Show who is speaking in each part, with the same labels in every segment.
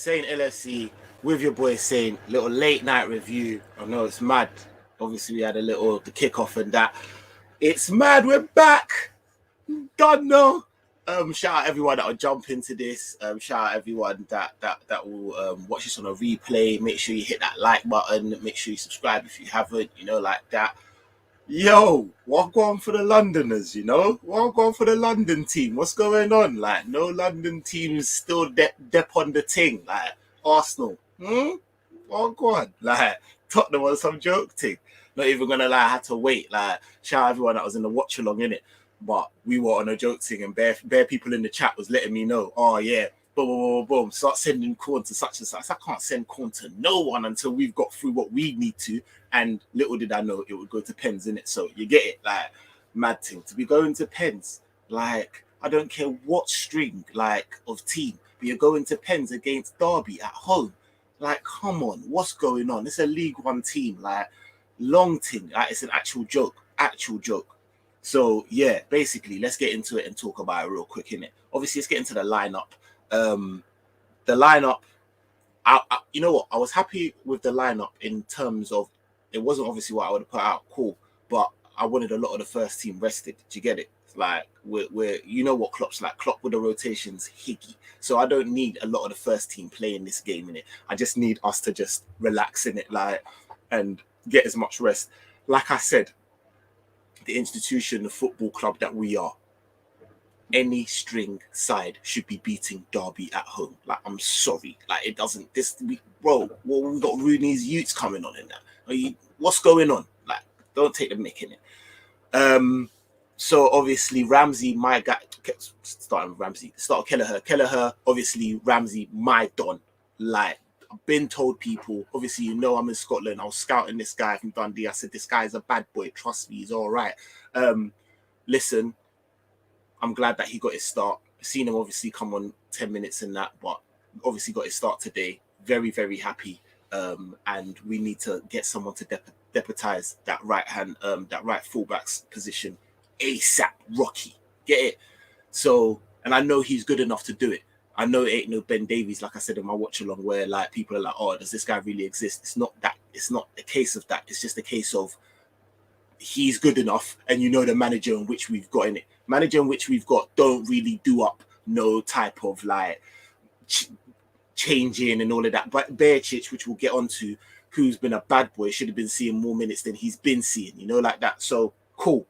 Speaker 1: Saying LFC with your boy saying little late night review. I know it's mad. Obviously, we had the kickoff and that. It's mad. We're back. Done no. Shout out everyone that will jump into this. Shout out everyone that will watch this on a replay. Make sure you hit that like button. Make sure you subscribe if you haven't. Like that. Yo, what going for the Londoners, What going for the London team? What's going on? Like, no London teams still dep on the ting, like Arsenal. What going? Like, Tottenham was some joke thing. Not even gonna lie, I had to wait. Like, shout out everyone that was in the watch along in it. But we were on a joke thing, and bare people in the chat was letting me know, oh yeah, boom, boom, boom, boom. Start sending corn to such and such. I can't send corn to no one until we've got through what we need to. And little did I know it would go to pens, innit? So you get it, like, mad thing. To be going to pens, like, I don't care what string, like, of team, but you're going to pens against Derby at home. Like, come on, what's going on? It's a League One team, like, long thing. Like, it's an actual joke. So, yeah, basically, let's get into it and talk about it real quick, innit? Obviously, let's get into the lineup. The lineup, you know what? I was happy with the lineup in terms of it wasn't obviously what I would have put out, cool, but I wanted a lot of the first team rested. Do you get it? Like, we're you know what Klopp's like. Klopp with the rotations, higgy. So I don't need a lot of the first team playing this game in it. I just need us to just relax in it, like, and get as much rest. Like I said, the institution, the football club that we are, any string side should be beating Derby at home. Like, I'm sorry. Like, it doesn't, bro, well, we've got Rooney's Utes coming on in that. What's going on? Like, don't take the mick in it. So obviously Ramsey, my guy, starting with Ramsey, start Kelleher, obviously Ramsey, my don. Like, I've been told people, obviously, I'm in Scotland. I was scouting this guy from Dundee. I said, this guy is a bad boy. Trust me, he's all right. Listen, I'm glad that he got his start. Seen him obviously come on 10 minutes in that, but obviously got his start today. Very, very happy. And we need to get someone to deputize that right fullback's position ASAP. Rocky, get it? So, and I know he's good enough to do it. I know it ain't no Ben Davies, like I said in my watch along, where like people are like, oh, does this guy really exist? It's not that. It's not a case of that. It's just a case of he's good enough, and the manager in which we've got in it. Manager in which we've got don't really do up no type of like changing and all of that. But Berchich, which we'll get onto, who's been a bad boy, should have been seeing more minutes than he's been seeing, like that. So cool.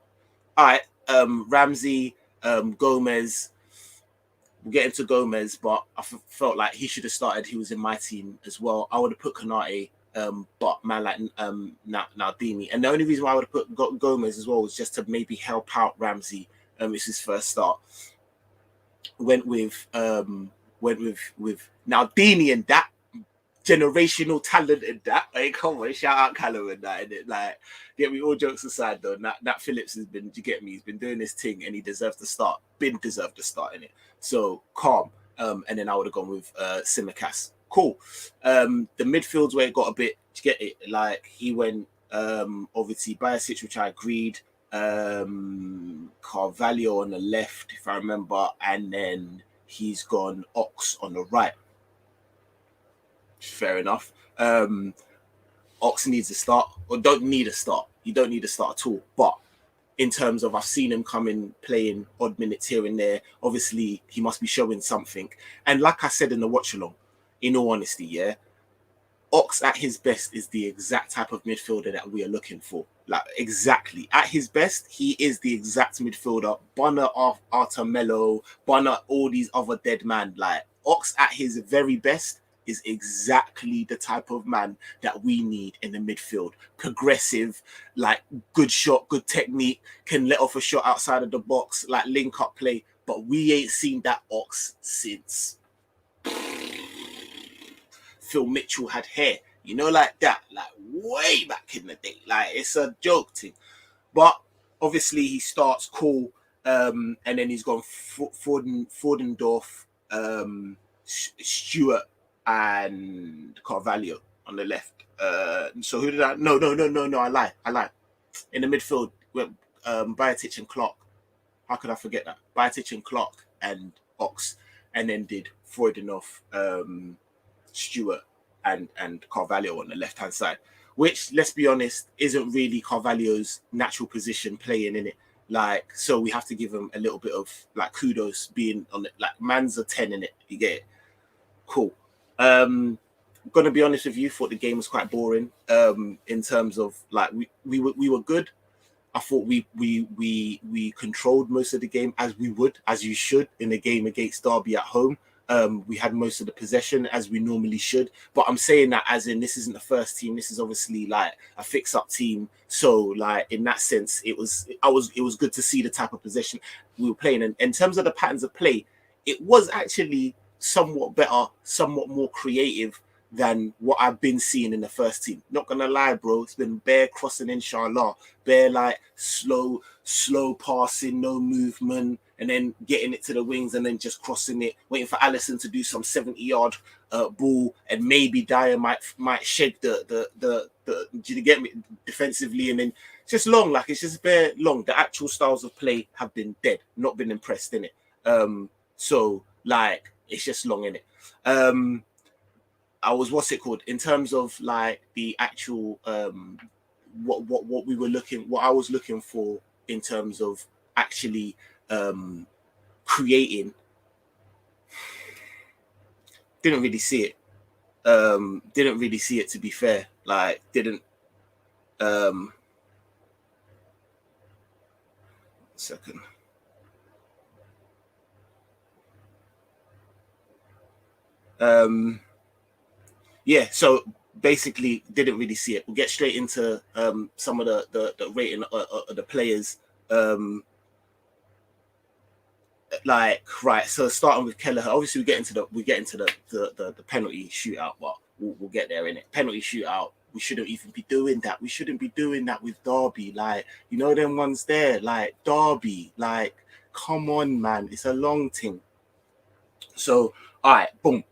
Speaker 1: All right, Ramsey, Gomez. We'll get into Gomez, but I felt like he should have started. He was in my team as well. I would have put Konate, but man like Naldini. And the only reason why I would have put Gomez as well was just to maybe help out Ramsey. It's his first start. Went with Naldini and that generational talent in that. Like, come on, shout out Callum and that. And like, get me, all jokes aside though. Nat Phillips has been, do you get me? He's been doing this thing and he deserves to start. Deserved to start in it. So calm. And then I would have gone with Tsimikas. Cool. The midfields where it got a bit, to get it, like he went obviously Barisic, which I agreed. Carvalho on the left, if I remember, and then he's gone Ox on the right. Fair enough. Ox needs a start, or don't need a start. You don't need a start at all. But in terms of, I've seen him come in playing odd minutes here and there. Obviously, he must be showing something. And like I said in the watch along, in all honesty, yeah, Ox at his best is the exact type of midfielder that we are looking for. Like, exactly. At his best, he is the exact midfielder. Bonner, Arthur Mello, Bonner, all these other dead man. Like, Ox at his very best is exactly the type of man that we need in the midfield. Progressive, like, good shot, good technique, can let off a shot outside of the box, like link up play. But we ain't seen that Ox since Phil Mitchell had hair, like that, like way back in the day. Like, it's a joke thing. But obviously he starts cool, and then he's gone Fordendorf, Stewart, and Carvalho on the left. So who did I? No, I lie. In the midfield, went Barisic and Clark. How could I forget that? Barisic and Clark and Ox, and then did Fordendorf, Stewart and Carvalho on the left hand side, which, let's be honest, isn't really Carvalho's natural position playing in it. Like, so we have to give him a little bit of like kudos being on it. Like, man's a 10 in it. You get it? Cool. Gonna be honest with you, thought the game was quite boring. In terms of like we were good. I thought we controlled most of the game as we would, as you should in a game against Derby at home. We had most of the possession as we normally should, but I'm saying that as in this isn't the first team. This is obviously like a fix-up team. So like in that sense, it was good to see the type of possession we were playing. And in terms of the patterns of play, it was actually somewhat better, somewhat more creative than what I've been seeing in the first team. Not gonna lie, bro. It's been bare crossing, inshallah. Bare like slow passing, no movement, and then getting it to the wings and then just crossing it, waiting for Allison to do some 70-yard ball, and maybe Dyer might shake the do you get me, defensively, and then it's just long, like it's just bare long. The actual styles of play have been dead, not been impressed in it. So like it's just long in it. I was, what's it called, in terms of like the actual what we were looking, what I was looking for in terms of actually creating, didn't really see it. Didn't really see it, to be fair. Like didn't second. Yeah, so basically didn't really see it. We'll get straight into some of the rating of the players. Like, right, so starting with Kelleher, obviously we get into the penalty shootout, but we'll get there in it. Penalty shootout, we shouldn't even be doing that. We shouldn't be doing that with Derby. Like, you know them ones there, like Derby, like, come on, man, it's a long thing. So, all right, boom.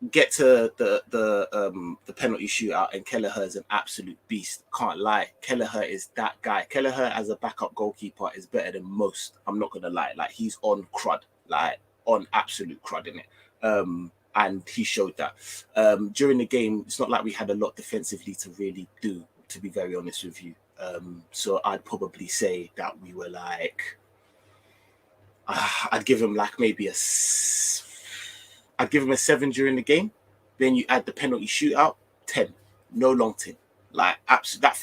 Speaker 1: Get to the penalty shootout, and Kelleher is an absolute beast. Can't lie, Kelleher is that guy. Kelleher as a backup goalkeeper is better than most. I'm not gonna lie, like he's on crud, like on absolute crud in it. And he showed that during the game. It's not like we had a lot defensively to really do, to be very honest with you. So I'd probably say that we were like, I'd give him like maybe I'd give him a 7 during the game. Then you add the penalty shootout, 10. No long thing. Like, absolutely, that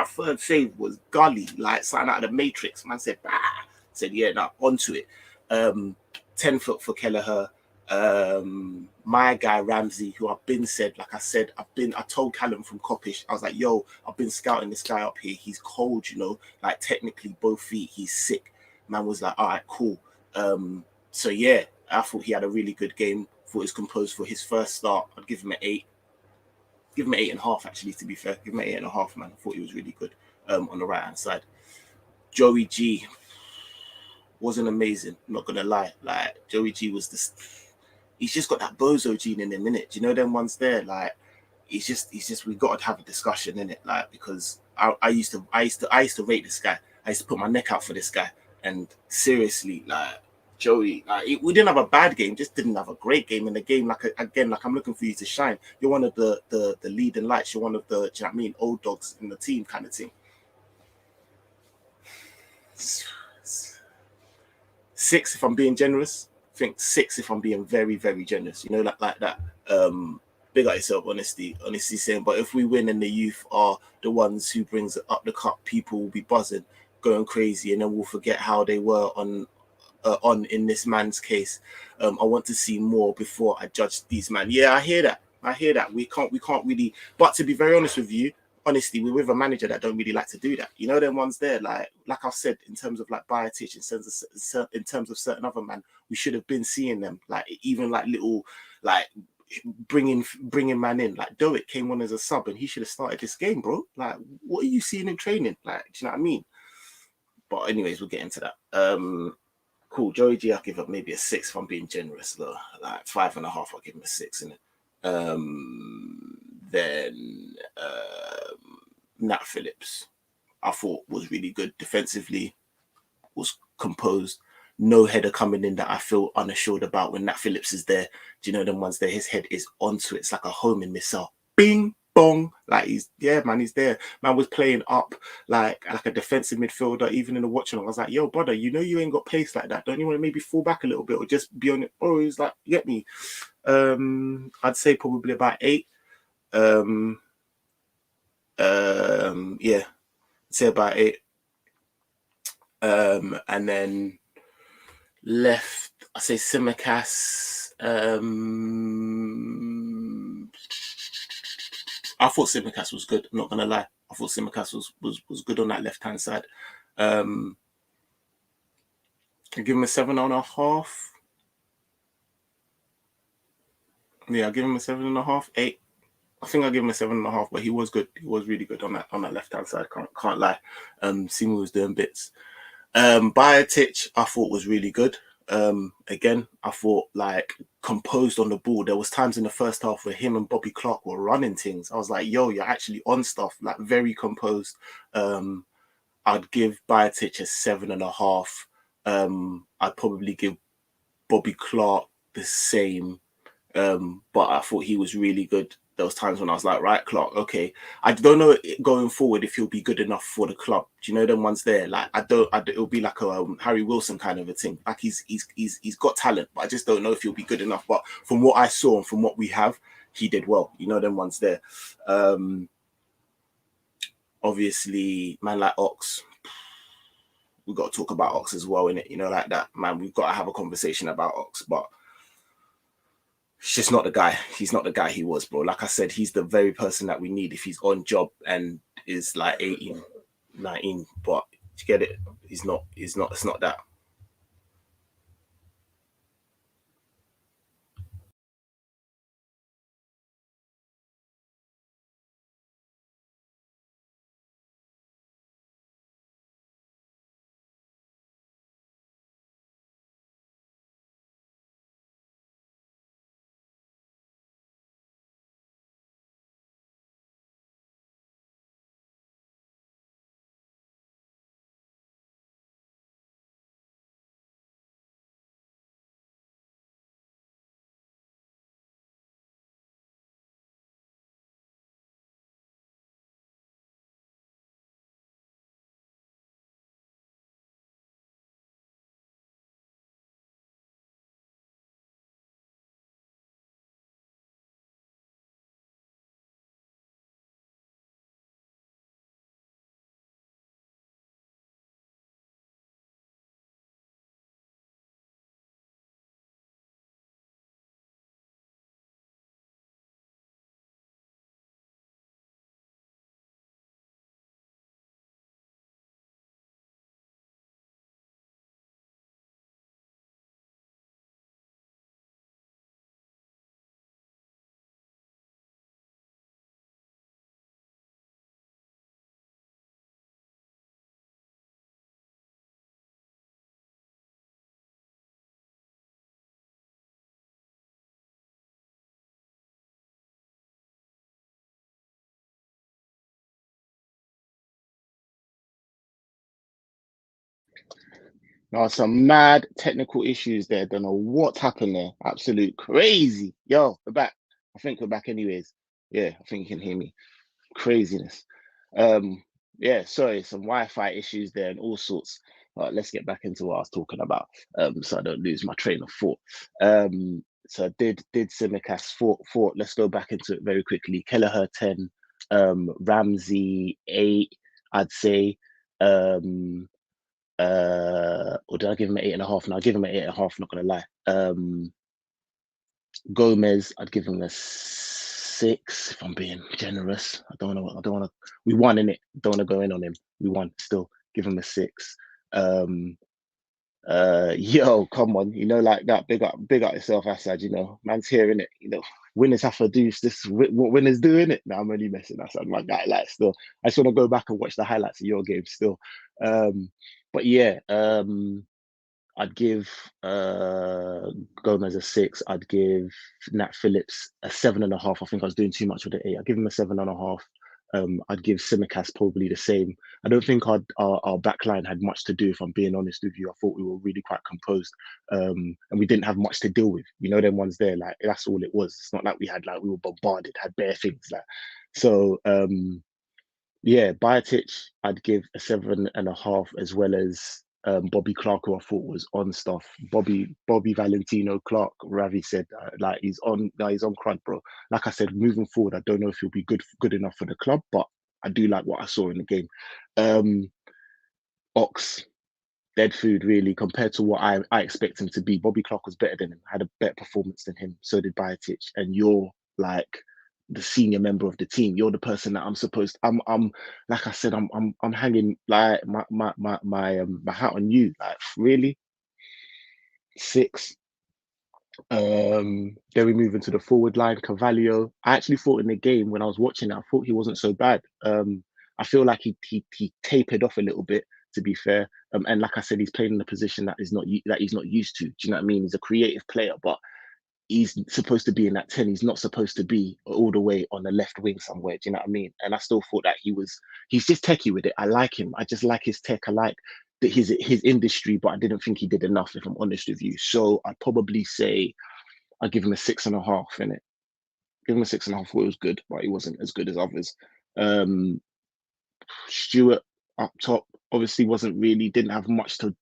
Speaker 1: third save was gully, like something out of the Matrix. Man said, bah. Said, yeah, now onto it. 10 foot for Kelleher. My guy Ramsey, who I've been said, like I said, I told Callum from Coppish, I was like, yo, I've been scouting this guy up here. He's cold, you know, like technically both feet, he's sick. Man was like, all right, cool. So yeah, I thought he had a really good game. Thought he was composed for his first start. I'd give him an 8. Give him an 8.5, actually, to be fair. Give him an 8.5, man. I thought he was really good on the right hand side. Joey G wasn't amazing, I'm not gonna lie. Like Joey G was this, he's just got that bozo gene in him, innit? Do you know them ones there? Like he's just we gotta have a discussion in it, like, because I used to rate this guy. I used to put my neck out for this guy, and seriously, like Joey, we didn't have a bad game, just didn't have a great game in the game. Like again, like I'm looking for you to shine. You're one of the leading lights. You're one of the, do you know what I mean, old dogs in the team, kind of thing. 6 if I'm being generous. I think 6 if I'm being very, very generous. You know, like that. Big up yourself, honestly saying. But if we win and the youth are the ones who brings it up the cup, people will be buzzing, going crazy, and then we'll forget how they were on in this man's case. I want to see more before I judge these men. Yeah, I hear that. We can't really. But to be very honest with you, honestly, we're with a manager that don't really like to do that. You know, them ones there, like I've said, in terms of like Biotic, in terms of certain other man, we should have been seeing them. Like even like little like bringing man in. Like Doak came on as a sub, and he should have started this game, bro. Like, what are you seeing in training? Like, do you know what I mean? But anyways, we'll get into that. Cool. Joey G, I'll give up maybe a 6 if I'm being generous, though. Like 5.5, I'll give him a 6 in it. Then Nat Phillips, I thought was really good defensively, was composed, no header coming in that I feel unassured about when Nat Phillips is there. Do you know them ones there? His head is onto it. It's like a homing missile. Bing bong. Like he's there. Man was playing up like a defensive midfielder, even in the watching. I was like, yo, brother, you know you ain't got pace like that. Don't you want to maybe fall back a little bit or just be on it? Oh, he's like, you get me. I'd say probably about 8. Yeah, I'd say about 8. And then left, I say Simicast. I thought Simicast was good. I'm not gonna lie. I thought Simicast was good on that left hand side. I give him a 7.5. Yeah, I give him a 7.5, 8. I think I give him a 7.5, but he was good. He was really good on that left hand side. Can't lie. Seymour was doing bits. Biotic, I thought was really good. Again, I thought like composed on the ball. There was times in the first half where him and Bobby Clark were running things. I was like, yo, you're actually on stuff, like very composed. I'd give Biotic a 7.5. I'd probably give Bobby Clark the same. But I thought he was really good. There was times when I was like, right, Clark, okay. I don't know going forward if he'll be good enough for the club. Do you know them ones there? Like it'll be like a Harry Wilson kind of a thing. Like he's got talent, but I just don't know if he'll be good enough. But from what I saw and from what we have, he did well. You know them ones there. Obviously, man like Ox, we've got to talk about Ox as well, innit? You know, like that, man. We've got to have a conversation about Ox, but he's just not the guy. He's not the guy he was, bro. Like I said, he's the very person that we need if he's on job and is like 18, 19. But you get it? It's not that. No, some mad technical issues there. Don't know what happened there. Absolute crazy. Yo, we're back. I think we're back anyways. Yeah, I think you can hear me. Craziness. Um, yeah, sorry, some Wi-Fi issues there and all sorts. Let's get back into what I was talking about. So I don't lose my train of thought. So I did Simicast thought. Let's go back into it very quickly. Kelleher 10, Ramsey 8, I'd say. Or did I give him an 8.5? No, I give him an 8.5, not gonna lie. Gomez, I'd give him a 6 if I'm being generous. I don't wanna we won in it. Don't wanna go in on him. We won still. Give him a 6. Yo, come on, you know, like that. Big up yourself, Assad. You know, man's here in it. You know, winners have to do this. What winners do in it. Now I'm only messing. Assad, my guy. Like, still, I just want to go back and watch the highlights of your game. Still, but yeah, I'd give Gomez a 6. I'd give Nat Phillips a 7.5. I think I was doing too much with the 8. I'd give him a 7.5.
Speaker 2: I'd give Simicast probably the same. I don't think our back line had much to do, if I'm being honest with you. I thought we were really quite composed, and we didn't have much to deal with. You know, them ones there, like that's all it was. It's not like we had like we were bombarded, had bare things like. So yeah, Biotic, I'd give a 7.5, as well as Bobby Clark, who I thought was on stuff. Bobby Valentino Clark, Ravi said, like he's on, no, he's on crud, bro. Like I said, moving forward, I don't know if he'll be good enough for the club, but I do like what I saw in the game. Ox, dead food, really, compared to what I expect him to be. Bobby Clark was better than him, had a better performance than him. So did Biotic, and you're like the senior member of the team. You're the person that I'm like I said, I'm hanging like my hat on you. Like really, 6. Then we move into the forward line. Cavallo. I actually thought in the game when I was watching it, I thought he wasn't so bad. I feel like he tapered off a little bit, to be fair. And like I said, he's playing in a position that he's not used to. Do you know what I mean? He's a creative player, but he's supposed to be in that 10. He's not supposed to be all the way on the left wing somewhere. Do you know what I mean? And I still thought that he's just techie with it. I like him. I just like his tech. I like his industry, but I didn't think he did enough, if I'm honest with you. So I'd probably say I'd give him a 6.5 in it. Give him a 6.5. Thought it was good, but he wasn't as good as others. Stewart up top obviously didn't have much to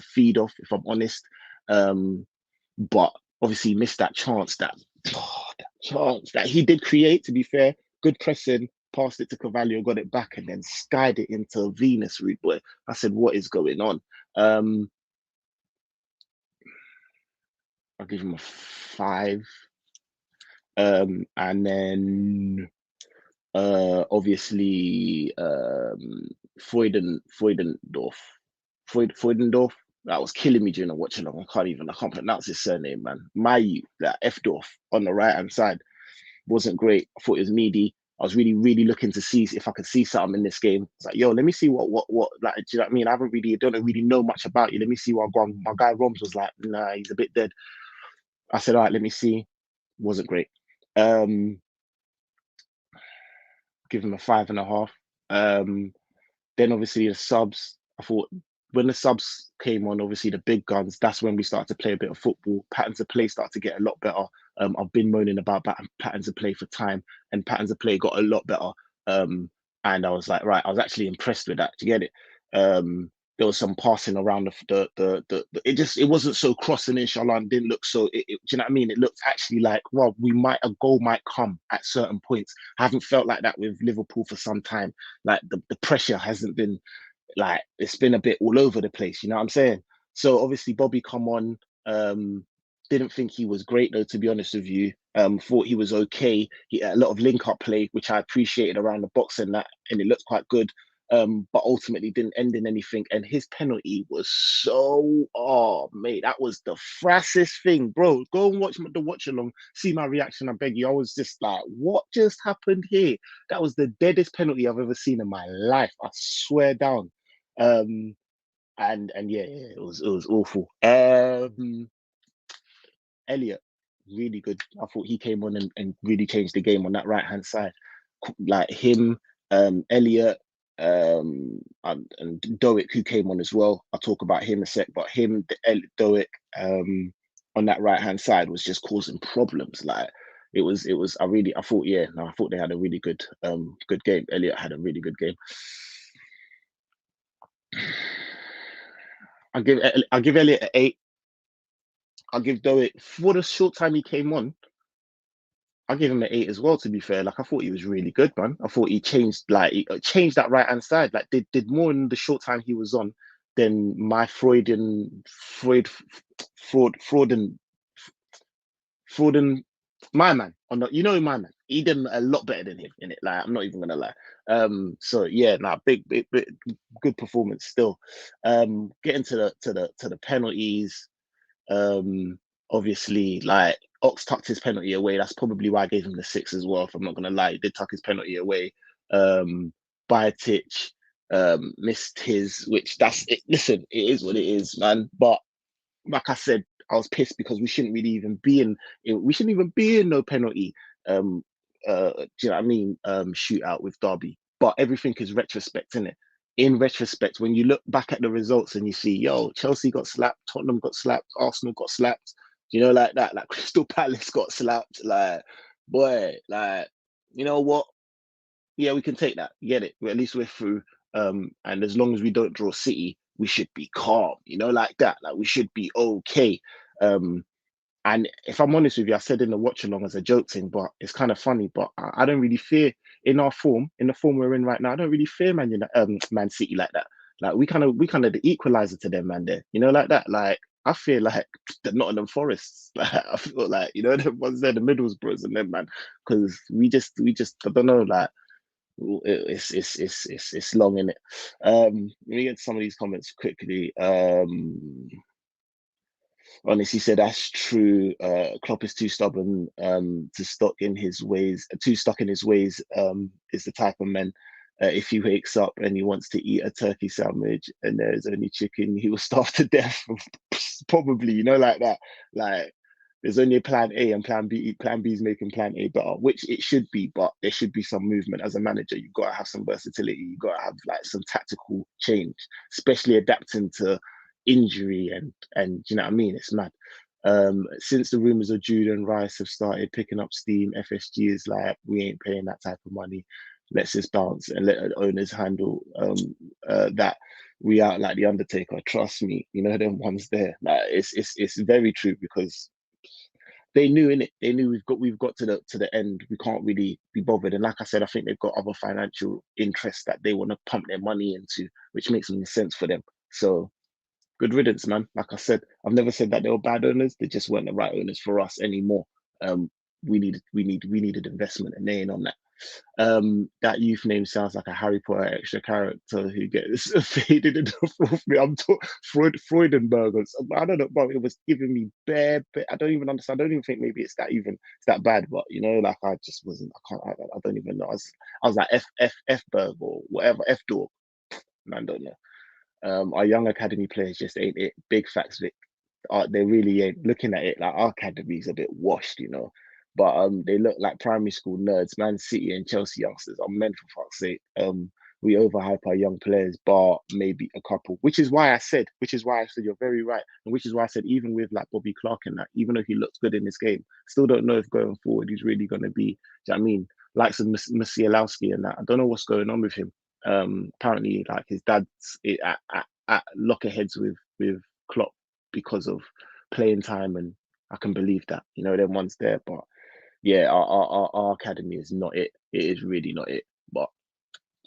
Speaker 2: feed off, if I'm honest. But obviously missed that chance that he did create, to be fair. Good pressing, passed it to Cavallo, got it back, and then skied it into Venus route. Boy, I said, what is going on? I'll give him a 5. And then obviously Freudendorf. That was killing me during the watch along. I can't pronounce his surname, man. Mayu, that F-Dorf on the right hand side wasn't great. I thought it was meaty. I was really, really looking to see if I could see something in this game. It's like, yo, let me see what, like, do you know what I mean? I don't really know much about you. Let me see what I've got. My guy Roms was like, nah, he's a bit dead. I said, all right, let me see. Wasn't great. Give him a 5.5. Then obviously the subs. I thought when the subs came on, obviously the big guns, that's when we started to play a bit of football. Patterns of play started to get a lot better. I've been moaning about patterns of play for time, and patterns of play got a lot better. And I was like, right, I was actually impressed with that. Do you get it? There was some passing around it wasn't so crossing, inshallah, and didn't look so, do you know what I mean? It looked actually like, well, a goal might come at certain points. I haven't felt like that with Liverpool for some time. Like the pressure hasn't been, like, it's been a bit all over the place, you know what I'm saying? So obviously Bobby come on, didn't think he was great though, to be honest with you. Thought he was okay. He had a lot of link up play, which I appreciated around the box and that, and it looked quite good. But ultimately didn't end in anything. And his penalty was so, oh mate, that was the frassest thing, bro. Go and watch the watch along, see my reaction. I beg you. I was just like, what just happened here? That was the deadest penalty I've ever seen in my life. I swear down. And yeah, it was awful. Elliot, really good. I thought he came on and really changed the game on that right hand side. Like him, Elliot, and Doick, who came on as well. I'll talk about him in a sec, but him, Doick, on that right hand side was just causing problems. Like it was. I thought, yeah, no, I thought they had a really good game. Elliot had a really good game. I'll give Elliot an 8. I'll give Doick, for the short time he came on, I'll give him an 8 as well, to be fair. Like I thought he was really good, man. I thought he changed that right hand side. Like did more in the short time he was on than my Frauden my man. My man. He did a lot better than him in it. Like I'm not even gonna lie. So yeah, big good performance still. Getting to the penalties. Obviously, like Ox tucked his penalty away. That's probably why I gave him the 6 as well. If I'm not gonna lie, he did tuck his penalty away. Biotic missed his, which that's it. Listen, it is what it is, man. But like I said, I was pissed because we shouldn't even be in no penalty do you know what I mean, shootout with Derby. But everything is retrospect, innit? In retrospect, when you look back at the results and you see, yo, Chelsea got slapped, Tottenham got slapped, Arsenal got slapped, you know, like that, like Crystal Palace got slapped, like, boy, like, you know what? Yeah, we can take that. Get it. At least we're through. And as long as we don't draw City, we should be calm, you know, like that. Like we should be okay. Um, and if I'm honest with you, I said in the watch along as a joke thing, but it's kind of funny. But I don't really fear in our form, in the form we're in right now. I don't really fear Man City like that. Like we kind of the equalizer to them, man. There, you know, like that. Like I feel like the Nottingham Forests. Like I feel like the ones there, the Middlesbroughs and them, man. Because we just I don't know, like it's long in it. Let me get to some of these comments quickly. Honestly said that's true. Klopp is too stubborn to stuck in his ways. Too stuck in his ways is the type of man. If he wakes up and he wants to eat a turkey sandwich and there's only chicken, he will starve to death. Probably, like that. Like there's only a plan A and plan B. Plan B is making plan A better, which it should be, but there should be some movement as a manager. You've got to have some versatility. You've got to have like some tactical change, especially adapting to injury and you know what I mean? It's mad. Since the rumors of Jude and Rice have started picking up steam, FSG is like, we ain't paying that type of money. Let's just bounce and let the owners handle that. We out like the Undertaker. Trust me, them ones there. Like it's very true because they knew in it. They knew we've got to the end. We can't really be bothered. And like I said, I think they've got other financial interests that they want to pump their money into, which makes sense for them. So good riddance, man. Like I said, I've never said that they were bad owners. They just weren't the right owners for us anymore. We needed investment, and they ain't on that. That youth name sounds like a Harry Potter extra character who gets faded in the fourth. I'm Freudenberg. I don't know, but it was giving me bare. I don't even understand. I don't even think maybe it's that bad. But like I just wasn't. I can't. I don't even know. I was like F Berg or whatever, F dog. Man, don't know. Our young academy players just ain't it. Big facts, Vic. They really ain't. Looking at it, like our academy's a bit washed. But they look like primary school nerds. Man City and Chelsea youngsters are meant for fuck's sake. We overhype our young players, bar maybe a couple. Which is why I said you're very right, and which is why I said even with like Bobby Clark and that, even though he looks good in this game, still don't know if going forward he's really going to be. Do you know what I mean? Like some Musialowski and that. I don't know what's going on with him. Apparently, like his dad's at lockerheads with Klopp because of playing time, and I can believe that. Them ones there, but yeah, our academy is not it. It is really not it. But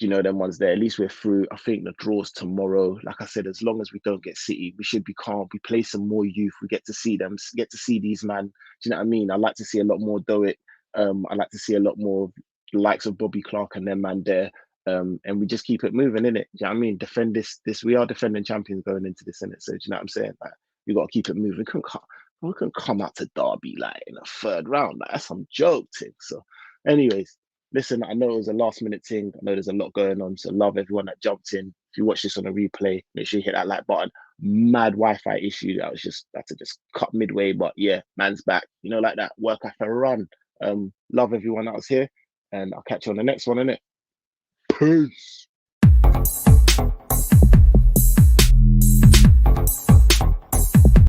Speaker 2: them ones there. At least we're through. I think the draw's tomorrow. Like I said, as long as we don't get City, we should be calm. We play some more youth. We get to see them. Get to see these man. Do you know what I mean? I like to see a lot more Doit. I like to see a lot more the likes of Bobby Clark and them man there. And we just keep it moving, innit? Do you know what I mean? Defend this. We are defending champions going into this, innit? So do you know what I'm saying? Like we got to keep it moving. We can come out to Derby like in a third round. Like that's some joke thing. So, anyways, listen, I know it was a last minute thing. I know there's a lot going on. So love everyone that jumped in. If you watch this on a replay, make sure you hit that like button. Mad Wi-Fi issue. That was just had to just cut midway. But yeah, man's back. Like that. Work after a run. Love everyone that was here. And I'll catch you on the next one, innit? Peace.